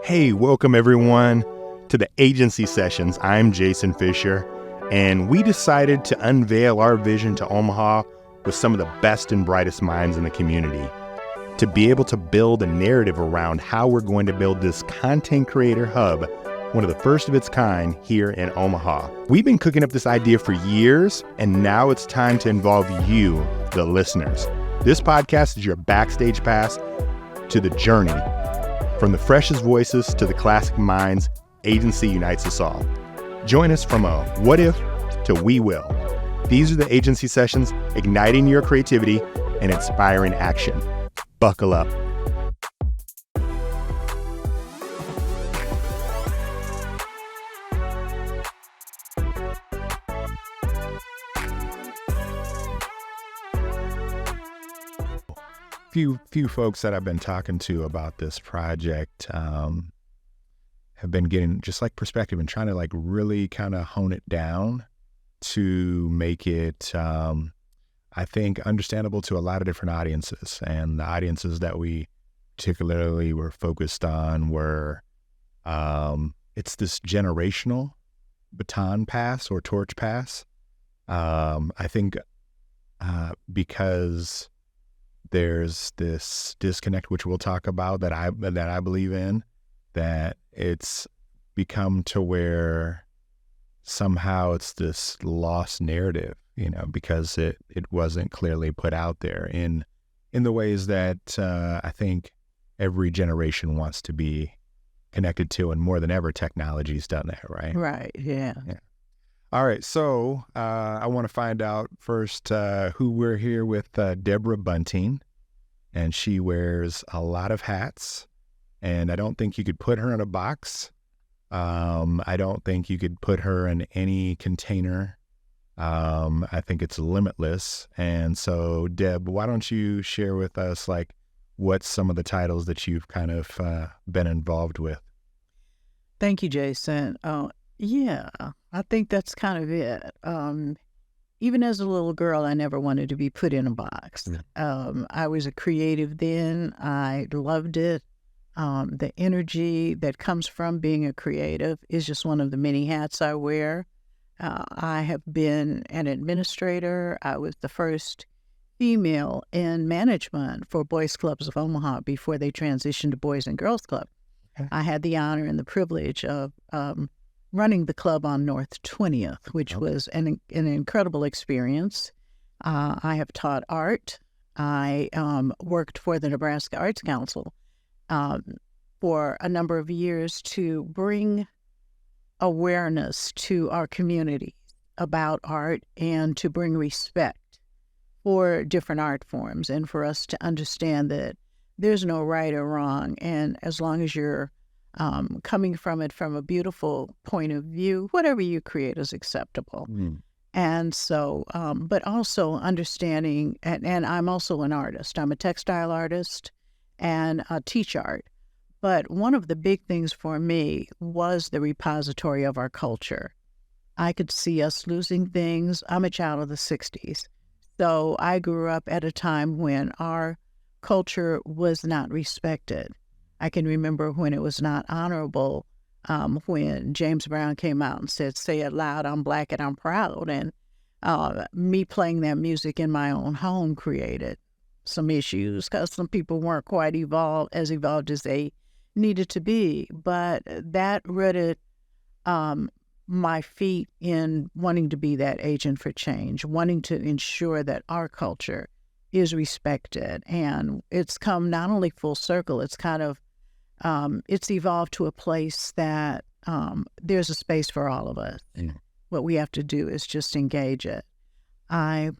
Hey, welcome everyone to the agency sessions. I'm Jason Fischer, and we decided to unveil our vision to Omaha with some of the best and brightest minds in the community to be able to build a narrative around how we're going to build this content creator hub, one of the first of its kind here in Omaha. We've been cooking up this idea for years, and now it's time to involve you, the listeners. This podcast is your backstage pass to the journey. From the freshest voices to the classic minds, agency unites us all. Join us from a what if to we will. These are the agency sessions, igniting your creativity and inspiring action. Buckle up. Few folks that I've been talking to about this project have been getting just like perspective and trying to like really kind of hone it down to make it, I think, understandable to a lot of different audiences. And the audiences that we particularly were focused on were, it's this generational baton pass or torch pass. I think because there's this disconnect, which we'll talk about, that I believe in, that it's become to where somehow it's this lost narrative, because it wasn't clearly put out there in the ways that I think every generation wants to be connected to, and more than ever, technology's done that, right? Right, yeah. All right, so I want to find out first who we're here with. Deborah Bunting, and she wears a lot of hats, and I don't think you could put her in a box. I don't think you could put her in any container. I think it's limitless. And so, Deb, why don't you share with us like what's some of the titles that you've kind of been involved with? Thank you, Jason. Yeah, I think that's kind of it. Even as a little girl, I never wanted to be put in a box. I was a creative then. I loved it. The energy that comes from being a creative is just one of the many hats I wear. I have been an administrator. I was the first female in management for Boys Clubs of Omaha before they transitioned to Boys and Girls Club. Okay. I had the honor and the privilege of running the club on North 20th, which was an incredible experience. I have taught art. I worked for the Nebraska Arts Council for a number of years to bring awareness to our community about art and to bring respect for different art forms, and for us to understand that there's no right or wrong. And as long as you're coming from it from a beautiful point of view, whatever you create is acceptable. And so, but also understanding, and I'm also an artist. I'm a textile artist and teach art. But one of the big things for me was the repository of our culture. I could see us losing things. I'm a child of the 60s. So I grew up at a time when our culture was not respected. I can remember when it was not honorable, when James Brown came out and said, "Say it loud, I'm Black and I'm proud." And me playing that music in my own home created some issues because some people weren't quite evolved as they needed to be. But that rooted my feet in wanting to be that agent for change, wanting to ensure that our culture is respected. And it's come not only full circle, it's kind of it's evolved to a place that there's a space for all of us. What we have to do is just engage it. I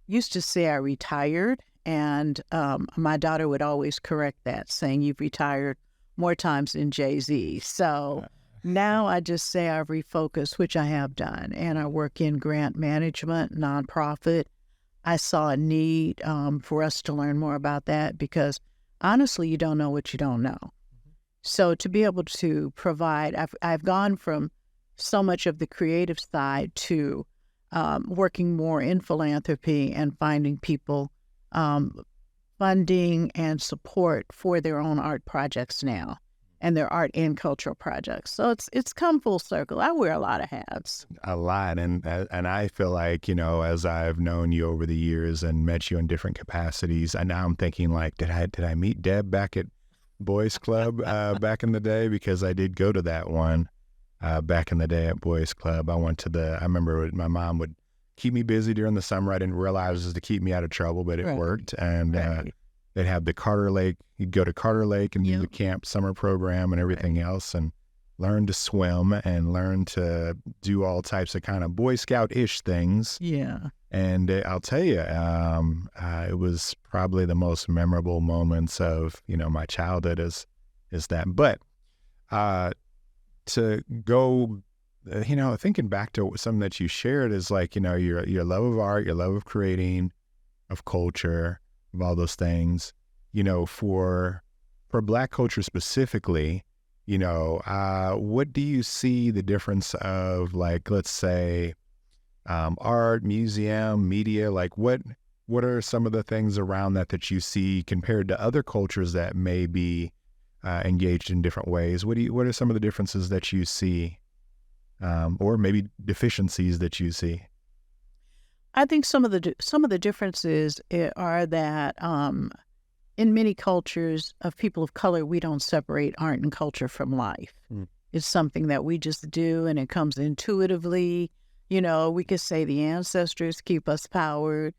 used to say I retired, and my daughter would always correct that, saying, "You've retired more times than Jay-Z." So now I just say I've refocused, which I have done, and I work in grant management, nonprofit. I saw a need for us to learn more about that because honestly, you don't know what you don't know. So to be able to provide, I've gone from so much of the creative side to working more in philanthropy and finding people funding and support for their own art projects now. and their art and cultural projects. So it's come full circle. I wear a lot of hats. A lot. And I feel like, as I've known you over the years and met you in different capacities, and now I'm thinking like, did I meet Deb back at Boys Club back in the day? Because I did go to that one back in the day at Boys Club. I remember my mom would keep me busy during the summer. I didn't realize it was to keep me out of trouble, but it worked. And they'd have the Carter Lake. You'd go to Carter Lake and do the camp summer program and everything else, and learn to swim and learn to do all types of kind of Boy Scout-ish things. Yeah. And I'll tell you, it was probably the most memorable moments of, my childhood is that. But to go, thinking back to something that you shared is like, your love of art, your love of creating, of culture, of all those things, for Black culture specifically, what do you see the difference of, like, let's say, art, museum, media, like what are some of the things around that you see compared to other cultures that may be engaged in different ways? What are some of the differences that you see, or maybe deficiencies that you see? I think some of the differences are that in many cultures of people of color, we don't separate art and culture from life. It's something that we just do, and it comes intuitively. We could say the ancestors keep us powered.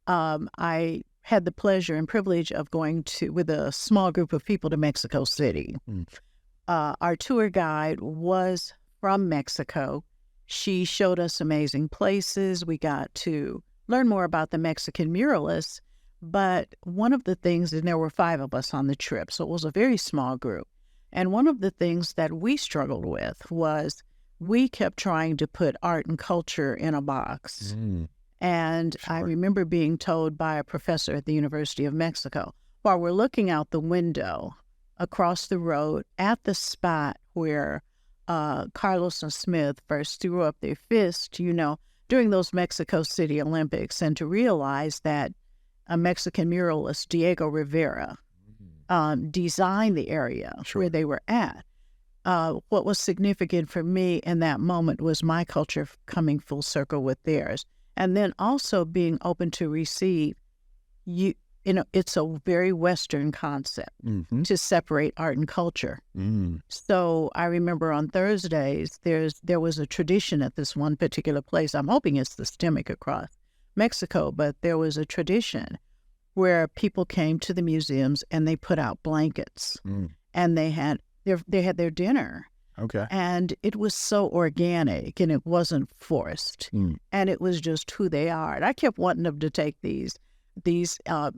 I had the pleasure and privilege of going with a small group of people to Mexico City. Our tour guide was from Mexico. She showed us amazing places. We got to learn more about the Mexican muralists. But one of the things, and there were 5 of us on the trip, so it was a very small group. And one of the things that we struggled with was we kept trying to put art and culture in a box. And I remember being told by a professor at the University of Mexico, while we're looking out the window across the road at the spot where Carlos and Smith first threw up their fist, during those Mexico City Olympics, and to realize that a Mexican muralist, Diego Rivera, designed the area where they were at. What was significant for me in that moment was my culture coming full circle with theirs. And then also being open to receive, it's a very Western concept to separate art and culture. So I remember on Thursdays, there was a tradition at this one particular place. I'm hoping it's systemic across Mexico, but there was a tradition where people came to the museums and they put out blankets and they had their dinner. Okay. And it was so organic and it wasn't forced. And it was just who they are. And I kept wanting them to take these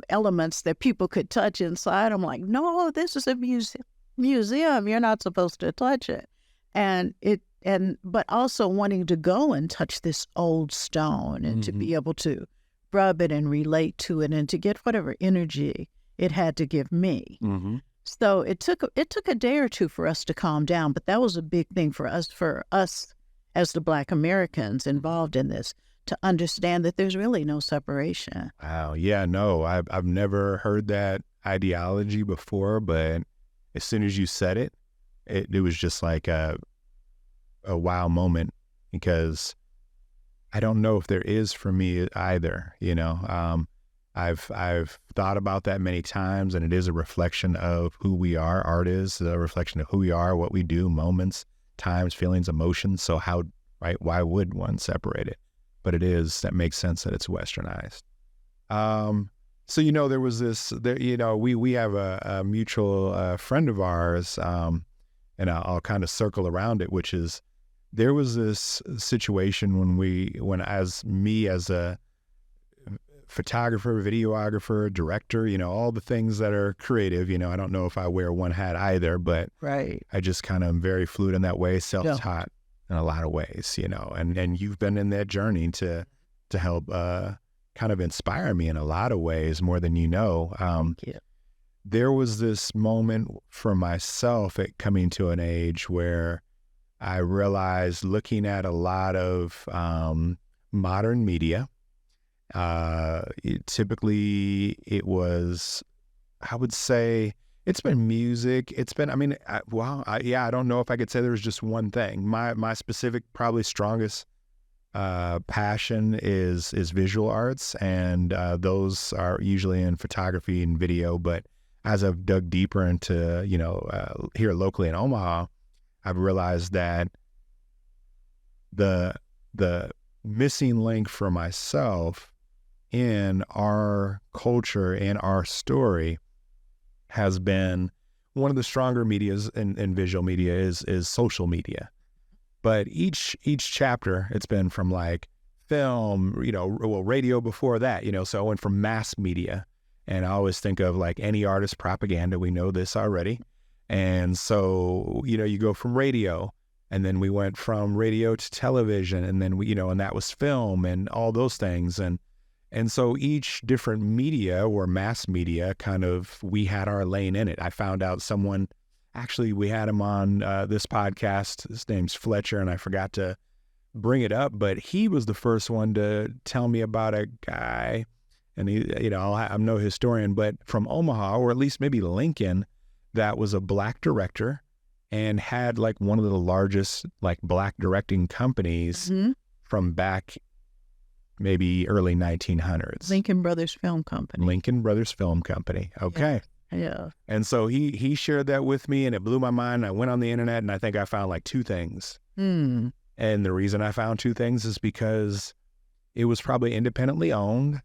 elements that people could touch inside. I'm like, no, this is a museum. You're not supposed to touch it. But also wanting to go and touch this old stone and to be able to rub it and relate to it and to get whatever energy it had to give me. So it took a day or two for us to calm down, but that was a big thing for us as the Black Americans involved in this, to understand that there's really no separation. Wow. Yeah, no, I've never heard that ideology before, but as soon as you said it, it was just like a wow moment, because I don't know if there is for me either. I've thought about that many times, and it is a reflection of who we are. Art is a reflection of who we are, what we do, moments, times, feelings, emotions. So why would one separate it? But that makes sense that it's westernized. So, there was we have a mutual friend of ours, and I'll kind of circle around it, which is, there was this situation when as a photographer, videographer, director, all the things that are creative, I don't know if I wear one hat either, but I just kind of am very fluid in that way, self-taught in a lot of ways, and you've been in that journey to help kind of inspire me in a lot of ways, more than you know. There was this moment for myself at coming to an age where I realized, looking at a lot of modern media, typically it was, I would say, It's been music. It's been, I mean, I don't know if I could say there's just one thing. My specific, probably strongest passion is visual arts, and those are usually in photography and video. But as I've dug deeper into, here locally in Omaha, I've realized that the missing link for myself in our culture, in our story, has been one of the stronger medias in visual media is social media. But each chapter, it's been from like film, radio before that, so I went from mass media. And I always think of like any artist propaganda. We know this already. And so, you go from radio, and then we went from radio to television, and then and that was film and all those things. And so each different media or mass media we had our lane in it. I found out actually we had him on this podcast. His name's Fischer, and I forgot to bring it up, but he was the first one to tell me about a guy, and he, I'm no historian, but from Omaha, or at least maybe Lincoln, that was a Black director and had like one of the largest like Black directing companies from back maybe early 1900s. Lincoln Brothers Film Company. Lincoln Brothers Film Company. Okay. Yeah. And so he shared that with me, and it blew my mind. I went on the internet, and I think I found like 2 things. And the reason I found 2 things is because it was probably independently owned.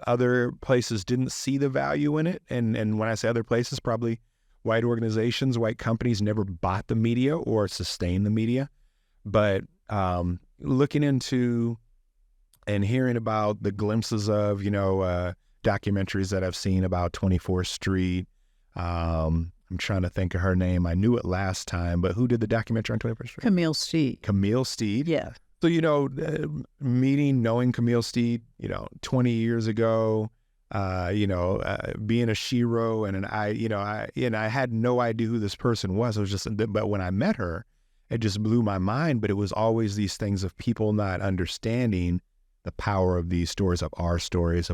Other places didn't see the value in it. And when I say other places, probably white organizations, white companies never bought the media or sustained the media. But looking into and hearing about the glimpses of, documentaries that I've seen about 24th Street. I'm trying to think of her name. I knew it last time, but who did the documentary on 24th Street? Camille Steed. Camille Steed. Yeah. So, knowing Camille Steed, 20 years ago, being a shero, and I had no idea who this person was. It was just, but when I met her, it just blew my mind. But it was always these things of people not understanding the power of these stories, of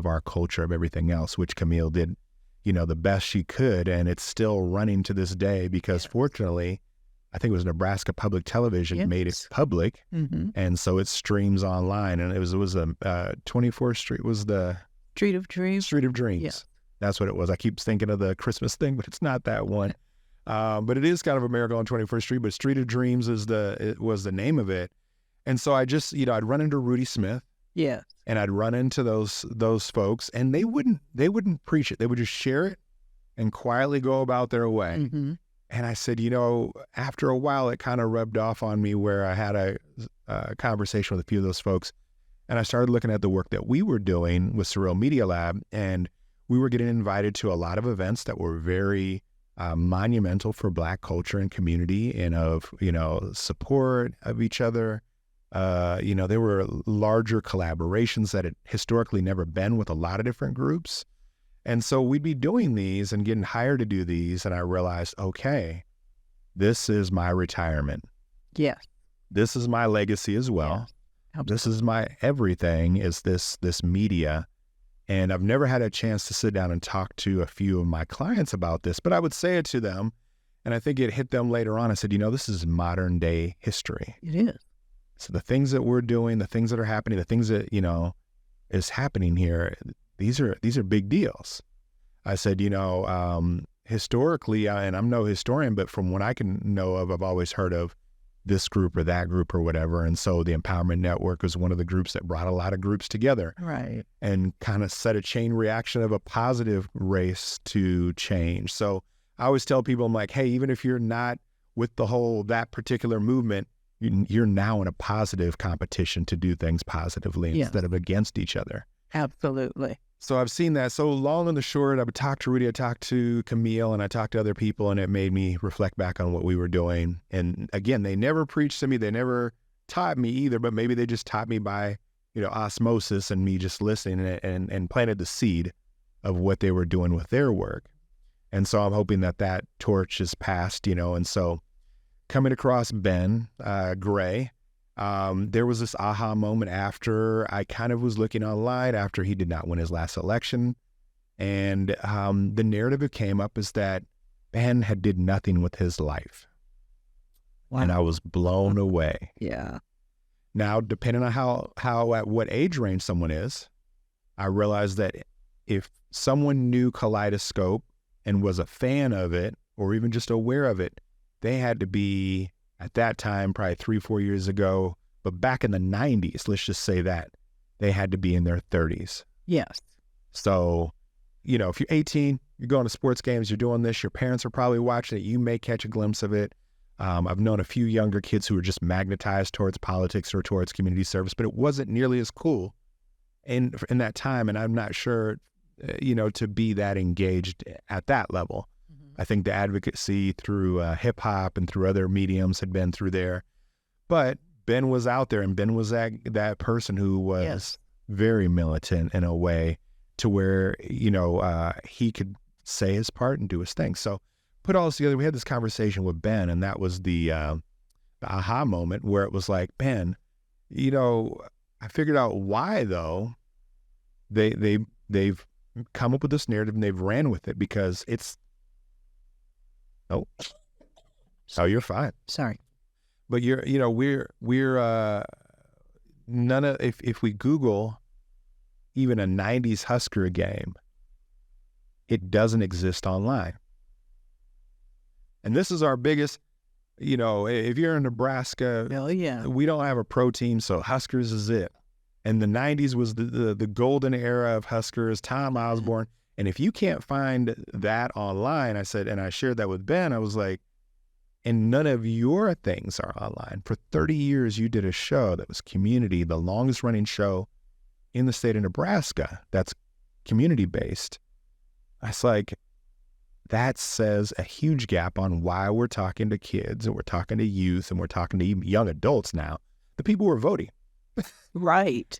our culture, of everything else, which Camille did, the best she could. And it's still running to this day because fortunately, I think it was Nebraska Public Television made it public. And so it streams online. And it was 24th Street was the Street of Dreams. Street of Dreams. Yeah. That's what it was. I keep thinking of the Christmas thing, but it's not that one. But it is kind of a miracle on 21st Street, but Street of Dreams was the name of it. And so I just, I'd run into Rudy Smith. Yeah. And I'd run into those folks, and they wouldn't preach it. They would just share it and quietly go about their way. And I said, after a while, it kind of rubbed off on me where I had a conversation with a few of those folks, and I started looking at the work that we were doing with Surreal Media Lab, and we were getting invited to a lot of events that were very monumental for Black culture and community, and of, support of each other. There were larger collaborations that had historically never been with a lot of different groups. And so we'd be doing these and getting hired to do these. And I realized, okay, this is my retirement. Yeah. This is my legacy as well. Yeah. This is my everything, is this media. And I've never had a chance to sit down and talk to a few of my clients about this, but I would say it to them. And I think it hit them later on. I said, this is modern day history. It is. So the things that we're doing, the things that are happening, the things that, is happening here, these are big deals. I said, historically, and I'm no historian, but from what I can know of, I've always heard of this group or that group or whatever. And so the Empowerment Network was one of the groups that brought a lot of groups together. Right. And kind of set a chain reaction of a positive race to change. So I always tell people, I'm like, hey, even if you're not with that particular movement, you're now in a positive competition to do things positively instead of against each other. Absolutely. So I've seen that. So long and the short, I would talk to Rudy, I talked to Camille, and I talked to other people, and it made me reflect back on what we were doing. And again, they never preached to me. They never taught me either, but maybe they just taught me by, osmosis and me just listening and planted the seed of what they were doing with their work. And so I'm hoping that torch is passed, and so coming across Ben Gray, there was this aha moment after I kind of was looking online after he did not win his last election. And the narrative that came up is that Ben had did nothing with his life. Wow. And I was blown away. Yeah. Now, depending on how at what age range someone is, I realized that if someone knew Kaleidoscope and was a fan of it, or even just aware of it, they had to be, at that time, probably 3-4 years ago, but back in the 90s, let's just say that, they had to be in their 30s. Yes. So, you know, if you're 18, you're going to sports games, you're doing this, your parents are probably watching it, you may catch a glimpse of it. I've known a few younger kids who were just magnetized towards politics or towards community service, but it wasn't nearly as cool in that time. And I'm not sure, to be that engaged at that level. Mm-hmm. I think the advocacy through hip hop and through other mediums had been through there. But Ben was out there, and Ben was that person who was very militant in a way to where, he could say his part and do his thing. So put all this together, we had this conversation with Ben, and that was the aha moment where it was like, Ben, I figured out why, though, they've come up with this narrative and they've ran with it, because it's, oh, you're fine. Sorry. But we're none of, if we Google even a 90s Husker game, it doesn't exist online. And this is our biggest, if you're in Nebraska, we don't have a pro team, so Huskers is it. And the 90s was the golden era of Huskers, Tom Osborne. And if you can't find that online, I said, and I shared that with Ben, I was like, and none of your things are online. For 30 years, you did a show that was community, the longest running show in the state of Nebraska that's community-based. I was like, that says a huge gap on why we're talking to kids and we're talking to youth and we're talking to even young adults now. The people who are voting. Right.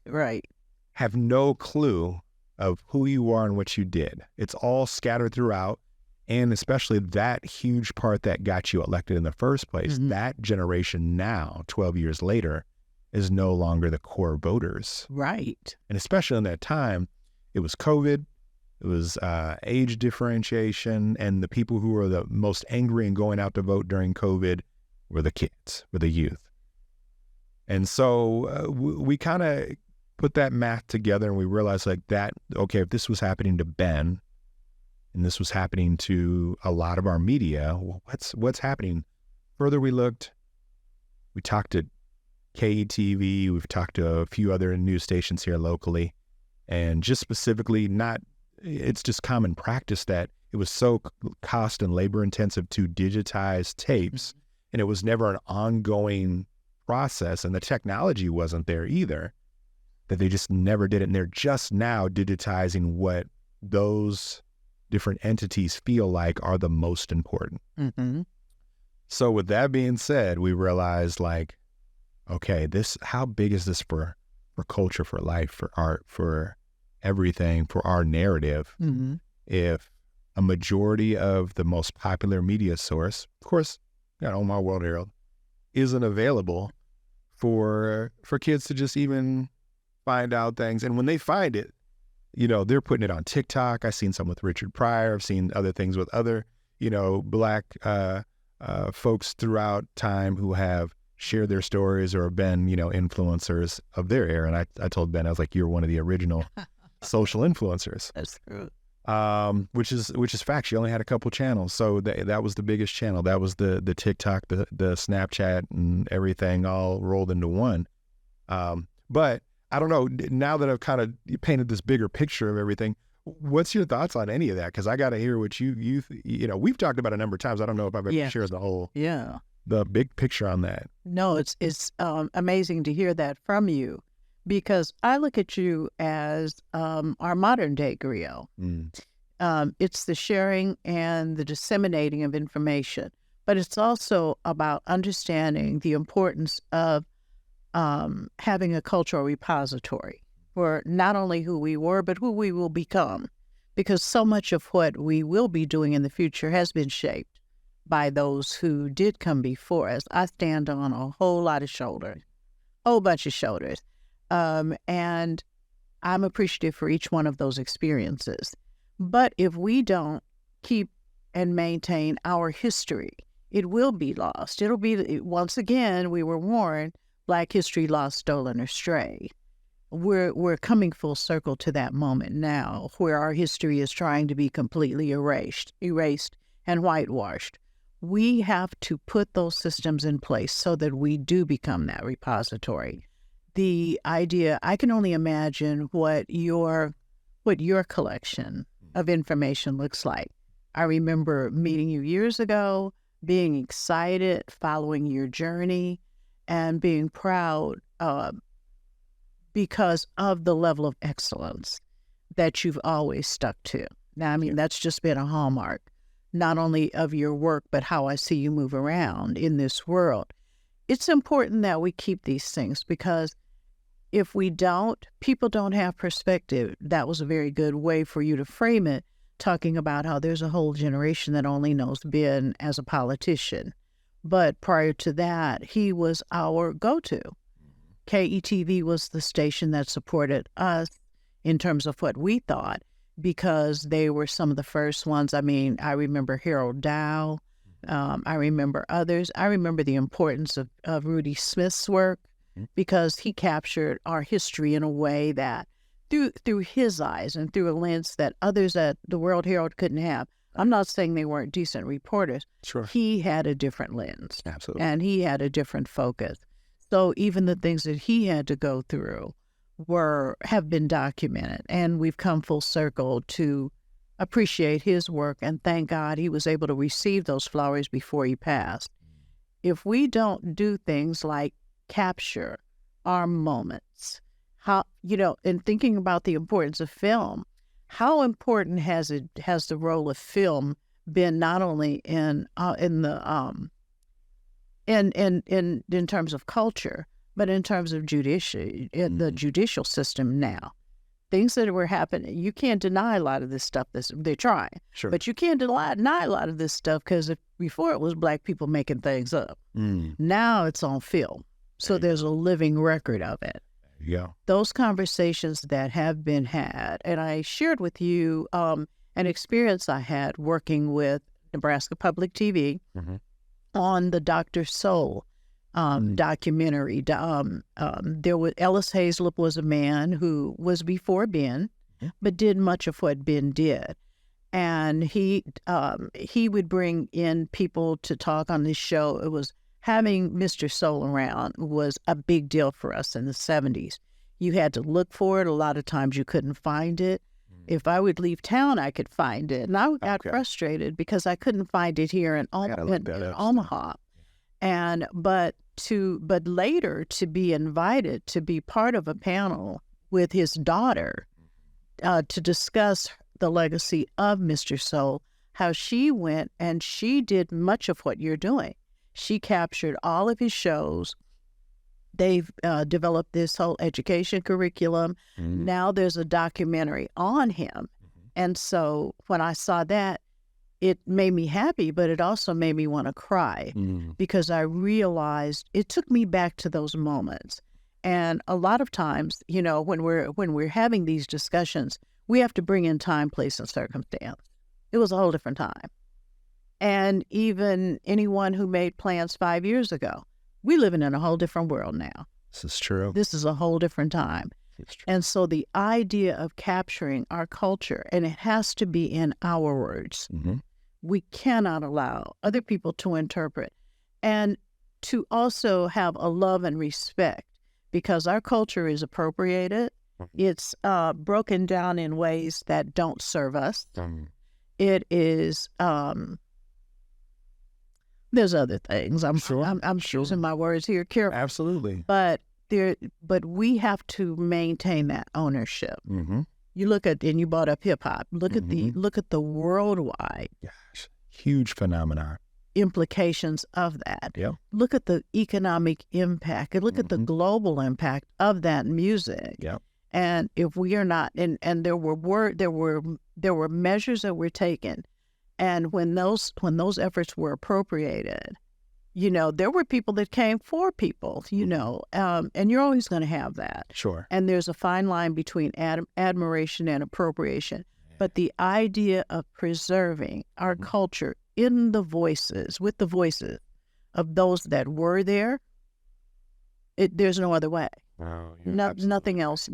Have no clue of who you are and what you did. It's all scattered throughout. And especially that huge part that got you elected in the first place, that generation now, 12 years later, is no longer the core voters. Right. And especially in that time, it was COVID, it was age differentiation, and the people who were the most angry and going out to vote during COVID were the kids, were the youth. And so we kind of put that math together, and we realized like that, okay, if this was happening to Ben, and this was happening to a lot of our media, well, what's happening? Further we looked, we talked to KETV, we've talked to a few other news stations here locally, and just specifically it's just common practice that it was so cost and labor intensive to digitize tapes, and it was never an ongoing process, and the technology wasn't there either, that they just never did it. And they're just now digitizing what those different entities feel like are the most important. Mm-hmm. So with that being said, we realized like, okay, how big is this for culture, for life, for art, for everything, for our narrative? Mm-hmm. If a majority of the most popular media source, of course, Omaha World Herald, isn't available for kids to just even find out things. And when they find it, they're putting it on TikTok. I've seen some with Richard Pryor. I've seen other things with other, Black folks throughout time who have shared their stories or been, influencers of their era. And I told Ben, I was like, you're one of the original social influencers. That's true. Which is fact. She only had a couple channels. So that was the biggest channel. That was the TikTok, the Snapchat, and everything all rolled into one. But I don't know, now that I've kind of painted this bigger picture of everything, what's your thoughts on any of that? Because I got to hear what we've talked about a number of times. I don't know if I've ever shared the big picture on that. No, it's amazing to hear that from you, because I look at you as our modern day griot. It's the sharing and the disseminating of information, but it's also about understanding the importance of having a cultural repository for not only who we were, but who we will become, because so much of what we will be doing in the future has been shaped by those who did come before us. I stand on a whole bunch of shoulders, and I'm appreciative for each one of those experiences. But if we don't keep and maintain our history, it will be lost. It'll be, once again, we were warned, Black history lost, stolen, or strayed. We're coming full circle to that moment now where our history is trying to be completely erased and whitewashed. We have to put those systems in place so that we do become that repository. The idea, I can only imagine what your collection of information looks like. I remember meeting you years ago, being excited, following your journey, and being proud because of the level of excellence that you've always stuck to. Now, I mean, that's just been a hallmark, not only of your work, but how I see you move around in this world. It's important that we keep these things because if we don't, people don't have perspective. That was a very good way for you to frame it, talking about how there's a whole generation that only knows Ben as a politician. But prior to that, he was our go-to. KETV was the station that supported us in terms of what we thought, because they were some of the first ones. I mean, I remember Harold Dow. I remember others. I remember the importance of Rudy Smith's work because he captured our history in a way that through his eyes and through a lens that others at the World Herald couldn't have. I'm not saying they weren't decent reporters. Sure. He had a different lens. Absolutely. And he had a different focus. So even the things that he had to go through have been documented, and we've come full circle to appreciate his work, and thank God he was able to receive those flowers before he passed. If we don't do things like capture our moments, in thinking about the importance of film, how important has the role of film been not only in terms of culture, but in terms of the judicial system now? Things that were happening, you can't deny a lot of this stuff. They're trying, Sure. but you can't deny a lot of this stuff because before it was Black people making things up. Now it's on film, so there's a living record of it. Yeah. Those conversations that have been had, and I shared with you an experience I had working with Nebraska Public TV on the Dr. Soul documentary. Ellis Hazlip was a man who was before Ben, but did much of what Ben did. And he would bring in people to talk on this show. It was having Mr. Soul around was a big deal for us in the 70s. You had to look for it. A lot of times you couldn't find it. If I would leave town, I could find it. And I got frustrated because I couldn't find it here in Omaha. But later to be invited to be part of a panel with his daughter to discuss the legacy of Mr. Soul, how she went and she did much of what you're doing. She captured all of his shows. They've developed this whole education curriculum. Now there's a documentary on him. And so when I saw that, it made me happy, but it also made me want to cry because I realized it took me back to those moments. And a lot of times, when we're having these discussions, we have to bring in time, place, and circumstance. It was a whole different time. And even anyone who made plans 5 years ago, we living in a whole different world now. This is true. This is a whole different time. It's true. And so the idea of capturing our culture, and it has to be in our words. We cannot allow other people to interpret, and to also have a love and respect, because our culture is appropriated. It's broken down in ways that don't serve us. It is, there's other things. I'm choosing my words here carefully. Absolutely. But we have to maintain that ownership. You look at, and you brought up hip hop. Look at the worldwide huge phenomenon implications of that. Yeah. Look at the economic impact, and look at the global impact of that music. Yeah. And if we are not, and there were measures that were taken, and when those efforts were appropriated, there were people that came for people, and you're always going to have that. Sure. And there's a fine line between admiration and appropriation. But the idea of preserving our culture in the voices, with the voices of those that were there, there's no other way. Oh, Nothing else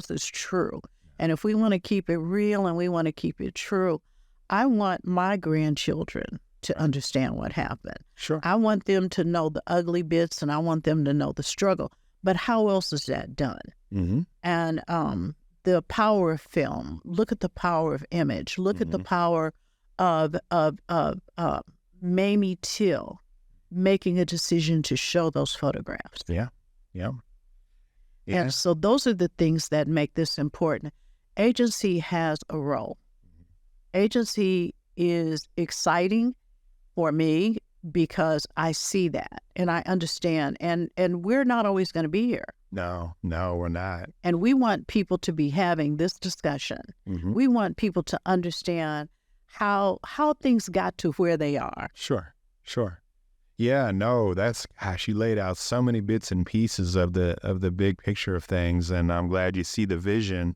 is true. And if we want to keep it real and we want to keep it true, I want my grandchildren to understand what happened. Sure. I want them to know the ugly bits and I want them to know the struggle. But how else is that done? Mm-hmm. And the power of film, look at the power of image, look at the power of Mamie Till making a decision to show those photographs. Yeah. And so those are the things that make this important. Agency has a role. Agency is exciting for me because I see that and I understand. And we're not always going to be here. No, we're not. And we want people to be having this discussion. Mm-hmm. We want people to understand how things got to where they are. Sure. Yeah, no, you laid out so many bits and pieces of the big picture of things, and I'm glad you see the vision.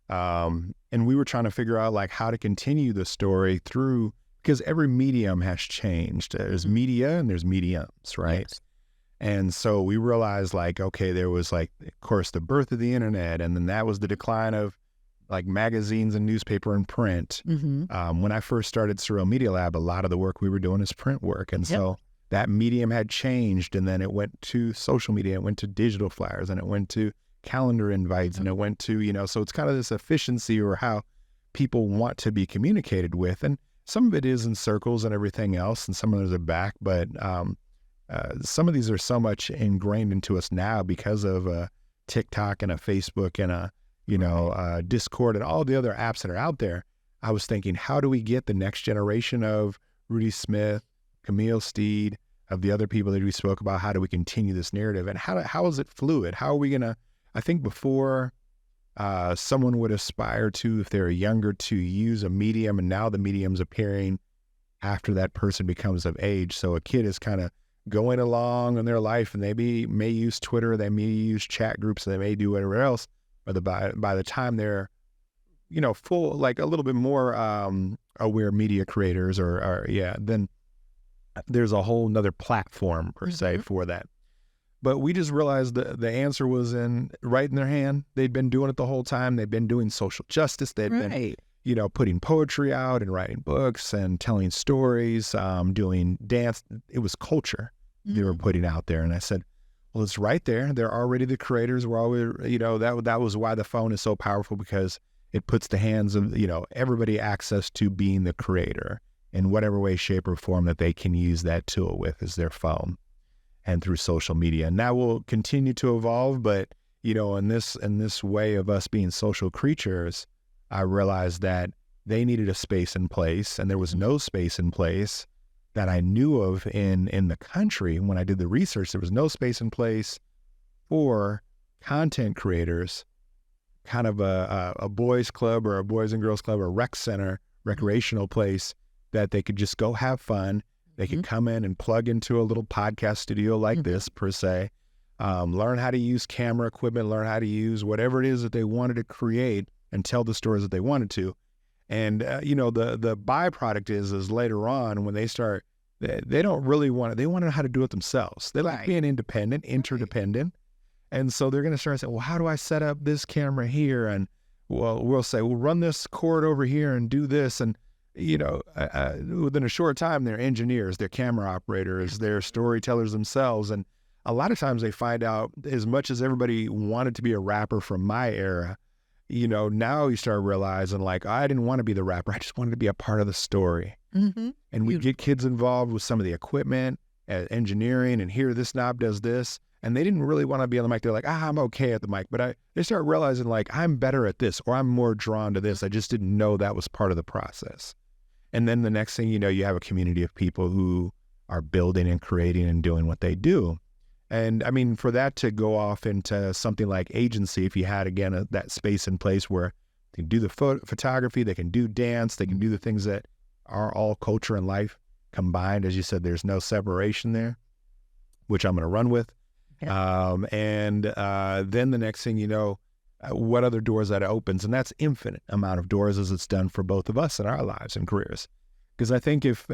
And we were trying to figure out like how to continue the story through, because every medium has changed. There's media and there's mediums, right? Yes. And so we realized like, okay, there was like, of course, the birth of the internet, and then that was the decline of like magazines and newspaper and print. Mm-hmm. When I first started Surreal Media Lab, a lot of the work we were doing is print work. And so that medium had changed, and then it went to social media, it went to digital flyers, and it went to calendar invites, and it went to, so it's kind of this efficiency or how people want to be communicated with. And some of it is in circles and everything else, and some of those are back, but some of these are so much ingrained into us now because of TikTok and a Facebook and a Discord and all the other apps that are out there. I was thinking, how do we get the next generation of Rudy Smith, Camille Steed, of the other people that we spoke about? How do we continue this narrative, and how is it fluid? How are we gonna? I think before someone would aspire to, if they're younger, to use a medium, and now the medium's appearing after that person becomes of age. So a kid is kind of going along in their life, and they may use Twitter, they may use chat groups, they may do whatever else. But by the time they're full, like a little bit more aware media creators, then there's a whole nother platform per se for that. But we just realized the answer was right in their hand. They'd been doing it the whole time. They'd been doing social justice. They'd been, putting poetry out and writing books and telling stories, doing dance. It was culture they were putting out there. And I said, well, it's right there. They're already the creators. We're always, that was why the phone is so powerful, because it puts the hands of, everybody access to being the creator in whatever way, shape, or form that they can use that tool with, is their phone and through social media. And that will continue to evolve. But, in this way of us being social creatures, I realized that they needed a space in place, and there was no space in place that I knew of in the country. When I did the research, there was no space in place for content creators, kind of a boys club or a boys and girls club or rec center, recreational place that they could just go have fun. They could come in and plug into a little podcast studio like this per se, learn how to use camera equipment, learn how to use whatever it is that they wanted to create and tell the stories that they wanted to. And, the byproduct is later on when they start, they don't really they want to know how to do it themselves. They like being independent, interdependent. And so they're going to start saying, well, how do I set up this camera here? And we'll say, well, run this cord over here and do this. And, within a short time, they're engineers, they're camera operators, they're storytellers themselves. And a lot of times they find out, as much as everybody wanted to be a rapper from my era, now you start realizing like, I didn't want to be the rapper. I just wanted to be a part of the story. And we get kids involved with some of the equipment, engineering, and here this knob does this. And they didn't really want to be on the mic. They're like, I'm okay at the mic. But they start realizing like, I'm better at this, or I'm more drawn to this. I just didn't know that was part of the process. And then the next thing you know, you have a community of people who are building and creating and doing what they do. And I mean, for that to go off into something like agency, if you had, again, that space in place where they can do the photography, they can do dance, they can do the things that are all culture and life combined. As you said, there's no separation there, which I'm going to run with. Then the next thing you know, what other doors that opens. And that's infinite amount of doors as it's done for both of us in our lives and careers. Because I think if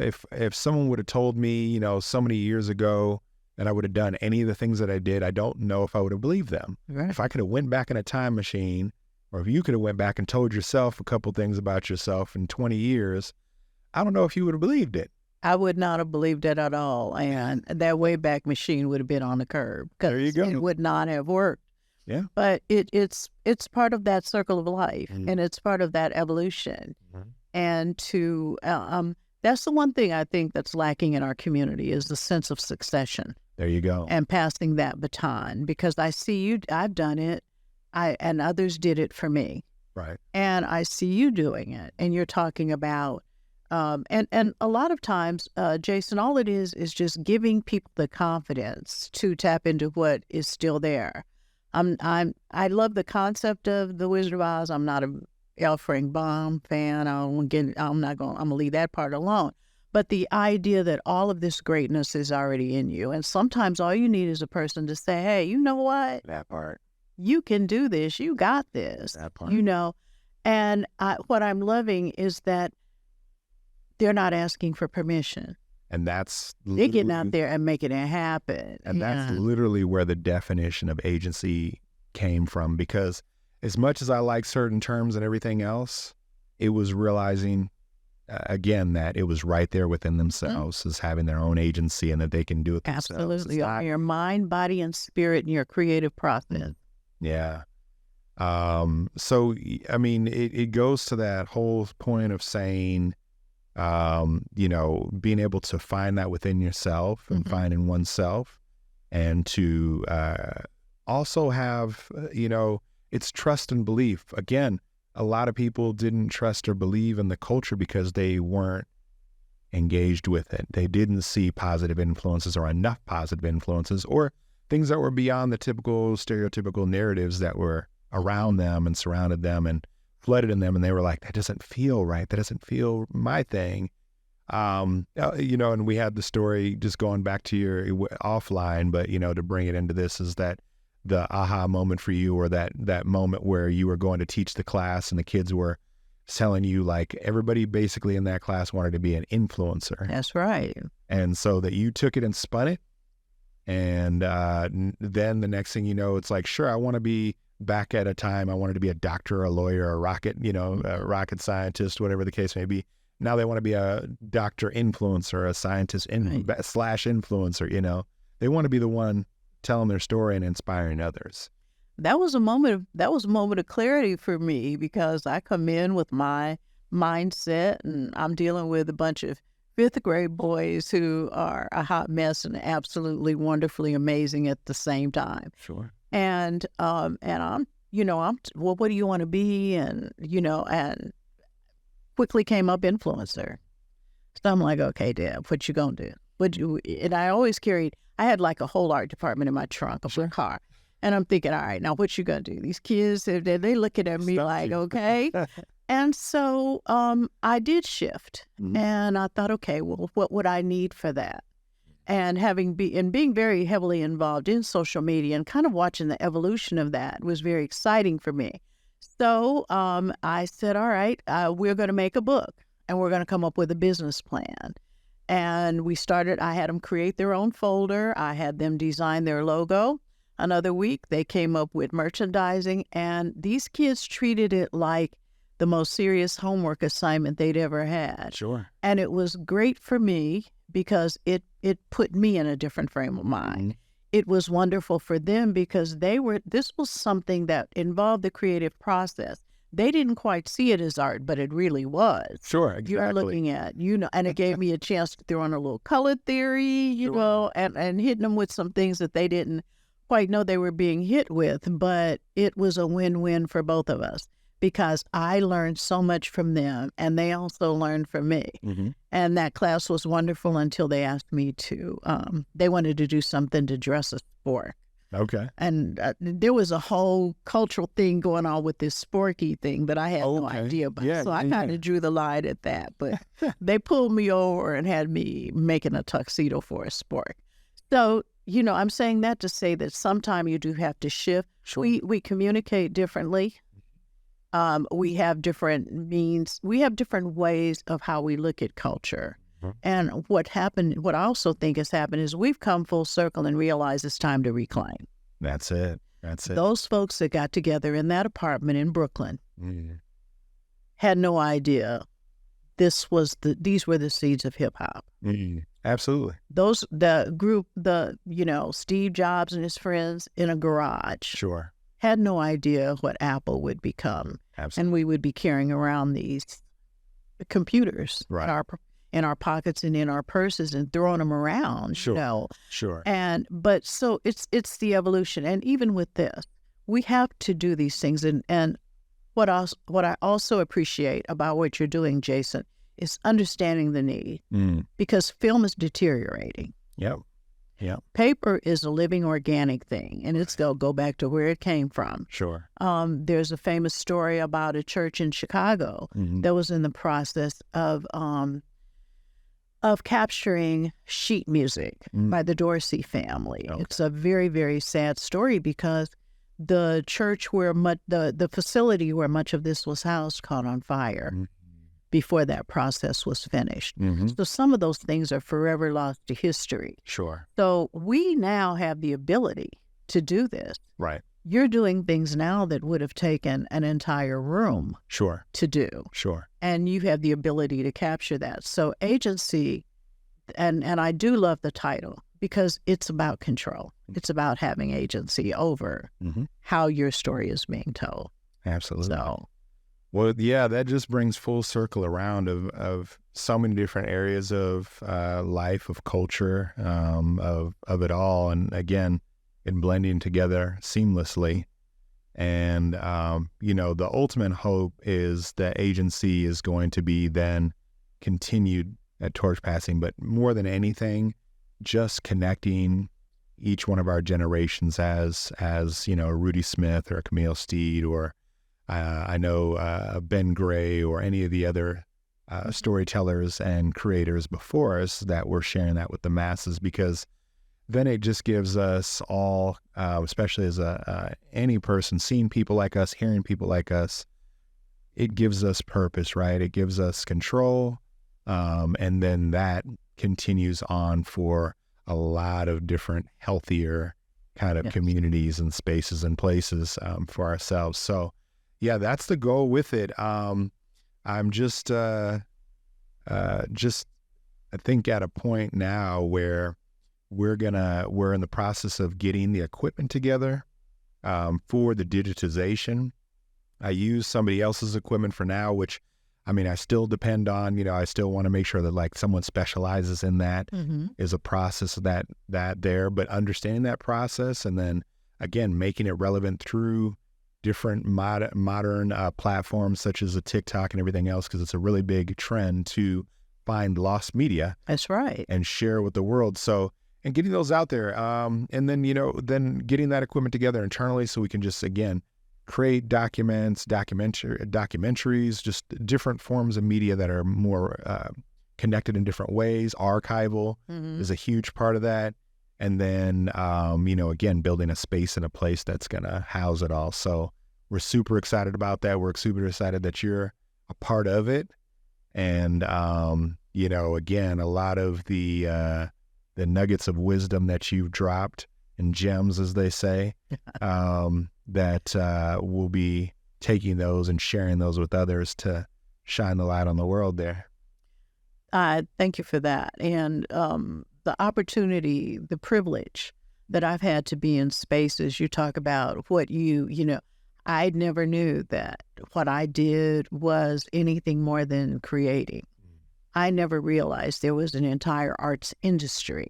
someone would have told me, you know, so many years ago that I would have done any of the things that I did, I don't know if I would have believed them. Right. If I could have went back in a time machine, or if you could have went back and told yourself a couple things about yourself in 20 years, I don't know if you would have believed it. I would not have believed it at all. And that Wayback Machine would have been on the curb. There you go. It would not have worked. Yeah. But it's part of that circle of life, and it's part of that evolution. And to that's the one thing I think that's lacking in our community is the sense of succession. There you go. And passing that baton, because I see you, I've done it, and others did it for me. Right. And I see you doing it, and you're talking about, and a lot of times, Jason, all it is just giving people the confidence to tap into what is still there. I love the concept of the Wizard of Oz. I'm not a L. Frank Baum fan. I'm gonna leave that part alone. But the idea that all of this greatness is already in you, and sometimes all you need is a person to say, "Hey, you know what? That part. You can do this. You got this." That part. You know, and what I'm loving is that they're not asking for permission. And that's They're getting out there and making it happen. And that's literally where the definition of agency came from. Because as much as I like certain terms and everything else, it was realizing, again, that it was right there within themselves as having their own agency and that they can do it themselves. Absolutely. Your mind, body, and spirit and your creative process. Yeah. So, I mean, it goes to that whole point of saying, you know, being able to find that within yourself and finding oneself, and to also have, you know, it's trust and belief. Again, a lot of people didn't trust or believe in the culture because they weren't engaged with it. They didn't see positive influences or enough positive influences, or things that were beyond the typical stereotypical narratives that were around them and surrounded them and flooded in them, and they were like, that doesn't feel right. That doesn't feel my thing. You know, and we had the story, just going back to your offline, but, you know, to bring it into this, is that the aha moment for you, or that moment where you were going to teach the class and the kids were telling you, like, everybody basically in that class wanted to be an influencer. That's right. And so that you took it and spun it. And then the next thing you know, it's like, sure, I want to be back at a time. I wanted to be a doctor, a lawyer, a rocket, you know, a rocket scientist, whatever the case may be. Now they want to be a doctor influencer, a scientist slash influencer, you know. They want to be the one telling their story and inspiring others. That was a moment of clarity for me, because I come in with my mindset, and I'm dealing with a bunch of fifth grade boys who are a hot mess and absolutely wonderfully amazing at the same time. Sure. And I'm, well, what do you want to be? And, you know, and quickly came up influencer. So I'm like, okay, Deb, what you gonna do? And I always I had like a whole art department in my trunk of my car. And I'm thinking, all right, now what you gonna do? These kids, they looking at me like, okay. And so I did shift, and I thought, okay, well, what would I need for that? And being very heavily involved in social media and kind of watching the evolution of that was very exciting for me. So I said, all right, we're going to make a book, and we're going to come up with a business plan. And I had them create their own folder. I had them design their logo. Another week, they came up with merchandising, and these kids treated it like the most serious homework assignment they'd ever had. Sure. And it was great for me because it put me in a different frame of mind. It was wonderful for them because this was something that involved the creative process. They didn't quite see it as art, but it really was. Sure, exactly. You are looking at, you know, and it gave me a chance to throw in a little color theory, you know, and hitting them with some things that they didn't quite know they were being hit with. But it was a win-win for both of us, because I learned so much from them, and they also learned from me. And that class was wonderful until they asked me to, they wanted to do something to dress a sport. Okay. And there was a whole cultural thing going on with this sporky thing that I had no idea about. Yeah, so I kind of drew the line at that. But they pulled me over and had me making a tuxedo for a sport. So, you know, I'm saying that to say that sometime you do have to shift. Sure. We communicate differently. We have different means. We have different ways of how we look at culture. Mhm. And what I also think has happened is we've come full circle and realized it's time to reclaim. That's it. Those folks that got together in that apartment in Brooklyn Mm. had no idea these were the seeds of hip hop. Mm. Absolutely. The group, Steve Jobs and his friends in a garage Sure. had no idea what Apple would become. Absolutely. And we would be carrying around these computers Right. in our pockets and in our purses and throwing them around. Sure. Sure. But so it's the evolution. And even with this, we have to do these things. And what I also appreciate about what you're doing, Jason, is understanding the need, because film is deteriorating. Yep. Paper is a living organic thing, and it's going to go back to where it came from. Sure. There's a famous story about a church in Chicago that was in the process of capturing sheet music by the Dorsey family. Okay. It's a very, very sad story because the church the facility where much of this was housed caught on fire before that process was finished. So some of those things are forever lost to history. Sure. So we now have the ability to do this. Right. You're doing things now that would have taken an entire room Sure. to do. Sure. And you have the ability to capture that. So agency, and I do love the title because it's about control. It's about having agency over how your story is being told. Absolutely. So, well, yeah, that just brings full circle around of so many different areas of life, of culture, of it all. And again, in blending together seamlessly. And, the ultimate hope is that agency is going to be then continued at torch passing, but more than anything, just connecting each one of our generations as a Rudy Smith or a Camille Steed or I know Ben Gray or any of the other storytellers and creators before us that were sharing that with the masses, because then it just gives us all, especially as any person, seeing people like us, hearing people like us, it gives us purpose, right? It gives us control, and then that continues on for a lot of different healthier kind of communities and spaces and places for ourselves. So, yeah, that's the goal with it. I'm just I think at a point now where we're in the process of getting the equipment together for the digitization. I use somebody else's equipment for now, which, I still depend on, I still want to make sure that like someone specializes in that is a process that there, but understanding that process and then again, making it relevant through different modern platforms such as a TikTok and everything else, because it's a really big trend to find lost media. That's right. And share with the world. So, and getting those out there. And then, then getting that equipment together internally so we can just, again, create documentaries, just different forms of media that are more connected in different ways. Archival is a huge part of that. And then, again, building a space and a place that's going to house it all. So we're super excited about that. We're super excited that you're a part of it. And, again, a lot of the nuggets of wisdom that you've dropped and gems, as they say, that we'll be taking those and sharing those with others to shine the light on the world there. Thank you for that. And the opportunity, the privilege that I've had to be in spaces, you talk about what I never knew that what I did was anything more than creating. I never realized there was an entire arts industry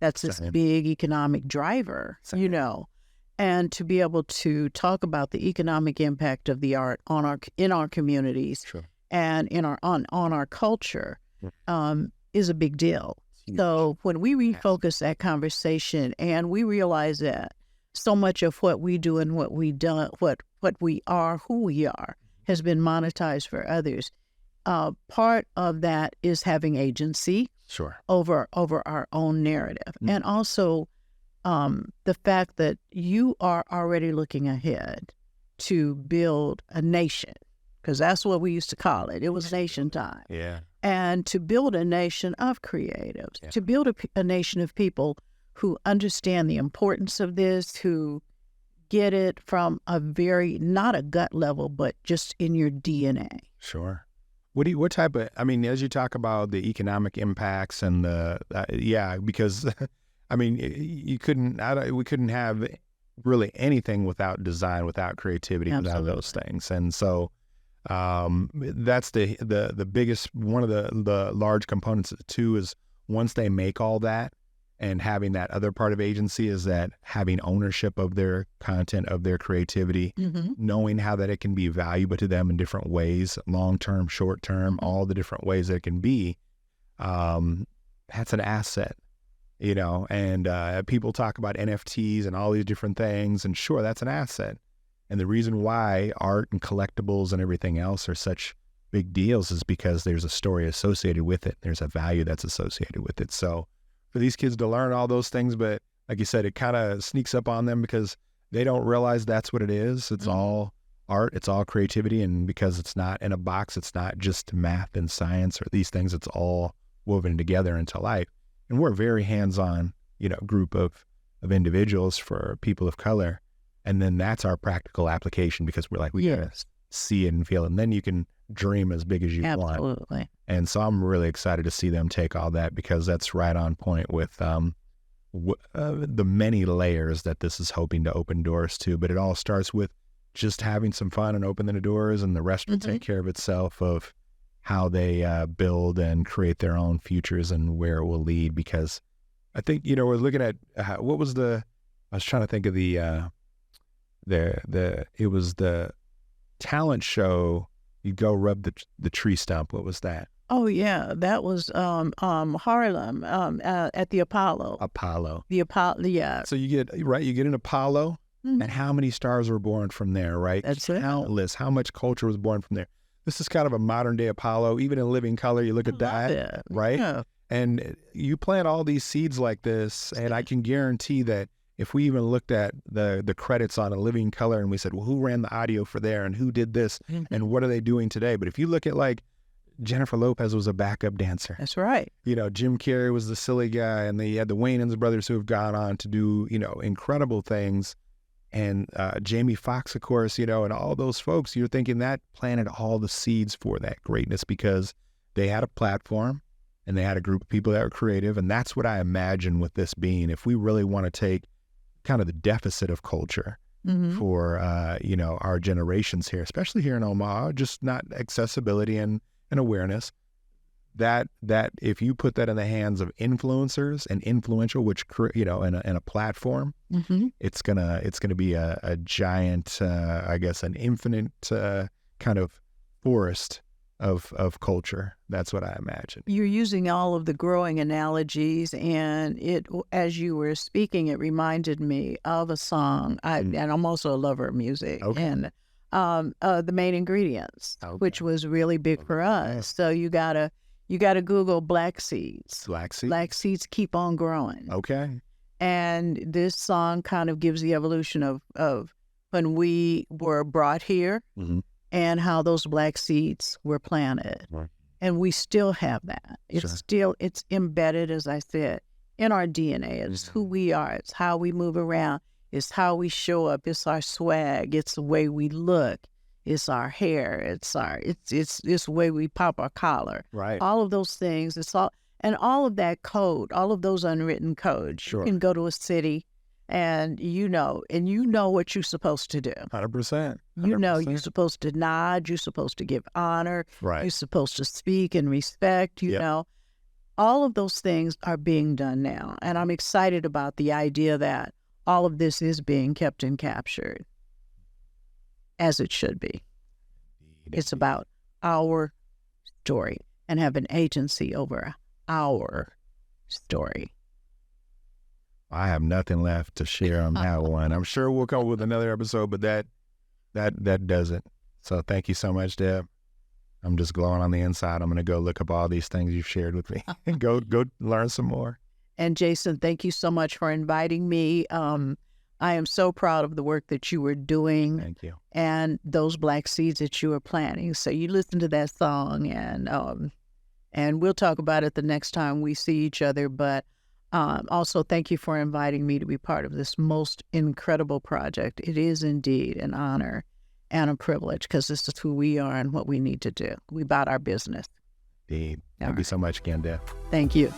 that's this big economic driver, and to be able to talk about the economic impact of the art in our communities and on our culture is a big deal. So when we refocus that conversation and we realize that so much of what we do and what we done, what we are, who we are, has been monetized for others. Part of that is having agency over our own narrative, and also the fact that you are already looking ahead to build a nation, because that's what we used to call it. It was nation time. Yeah. And to build a nation of creatives, to build a nation of people who understand the importance of this, who get it from a very, not a gut level, but just in your DNA. Sure. What type of, I mean, as you talk about the economic impacts and because, I mean, we couldn't have really anything without design, without creativity, Absolutely. without those things. And so that's the biggest, one of the large components too, is once they make all that, and having that other part of agency is that having ownership of their content, of their creativity, knowing how that it can be valuable to them in different ways, long-term, short-term, all the different ways that it can be, that's an asset, and people talk about NFTs and all these different things, and sure, that's an asset. And the reason why art and collectibles and everything else are such big deals is because there's a story associated with it. There's a value that's associated with it. So for these kids to learn all those things, but like you said, it kind of sneaks up on them because they don't realize that's what it is. It's all art, it's all creativity, and because it's not in a box, it's not just math and science or these things, it's all woven together into life. And we're a very hands-on, group of individuals for people of color. And then that's our practical application because we're like, we gotta see it and feel it. And then you can dream as big as you want. Absolutely. And so I'm really excited to see them take all that because that's right on point with the many layers that this is hoping to open doors to. But it all starts with just having some fun and opening the doors, and the rest will take care of itself of how they build and create their own futures and where it will lead. Because I think, we're looking at I was trying to think of it was the talent show. You go rub the tree stump. What was that? Oh yeah, that was Harlem at the Apollo. The Apollo, yeah. So you get an Apollo, and how many stars were born from there, right? That's it. Countless. How much culture was born from there? This is kind of a modern day Apollo. Even in living color, you look at that, right? Yeah. And you plant all these seeds like this, and I can guarantee that if we even looked at the credits on a living color and we said, well, who ran the audio for there and who did this and what are they doing today? But if you look at like Jennifer Lopez was a backup dancer. That's right. Jim Carrey was the silly guy, and they had the Wayans brothers who have gone on to do, incredible things. And Jamie Foxx, of course, and all those folks, you're thinking that planted all the seeds for that greatness because they had a platform and they had a group of people that were creative. And that's what I imagine with this being, if we really want to take kind of the deficit of culture for, our generations here, especially here in Omaha, just not accessibility and awareness, that if you put that in the hands of influencers and influential, which, in a platform, it's gonna be a giant, I guess, an infinite kind of forest of culture. That's what I imagine. You're using all of the growing analogies, and as you were speaking, it reminded me of a song. And I'm also a lover of music, and the Main Ingredients, which was really big for us. So you gotta Google black seeds. Black seeds keep on growing. Okay. And this song kind of gives the evolution of when we were brought here. And how those black seeds were planted. Right. And we still have that. It's embedded, as I said, in our DNA. It's who we are. It's how we move around. It's how we show up. It's our swag. It's the way we look. It's our hair. It's the way we pop our collar. Right. All of those things. And all of that code, all of those unwritten codes. Sure. You can go to a city and you know what you're supposed to do. 100%. You're supposed to nod. You're supposed to give honor. Right. You're supposed to speak and respect. All of those things are being done now. And I'm excited about the idea that all of this is being kept and captured as it should be. It's about our story and have an agency over our story. I have nothing left to share on that one. I'm sure we'll come up with another episode, but that does it. So thank you so much, Deb. I'm just glowing on the inside. I'm going to go look up all these things you've shared with me and go learn some more. And Jason, thank you so much for inviting me. I am so proud of the work that you were doing. Thank you. And those black seeds that you are planting. So you listen to that song, and we'll talk about it the next time we see each other. But also, thank you for inviting me to be part of this most incredible project. It is indeed an honor and a privilege, because this is who we are and what we need to do. We about our business. Indeed. Thank you so much again, Deb. Thank you.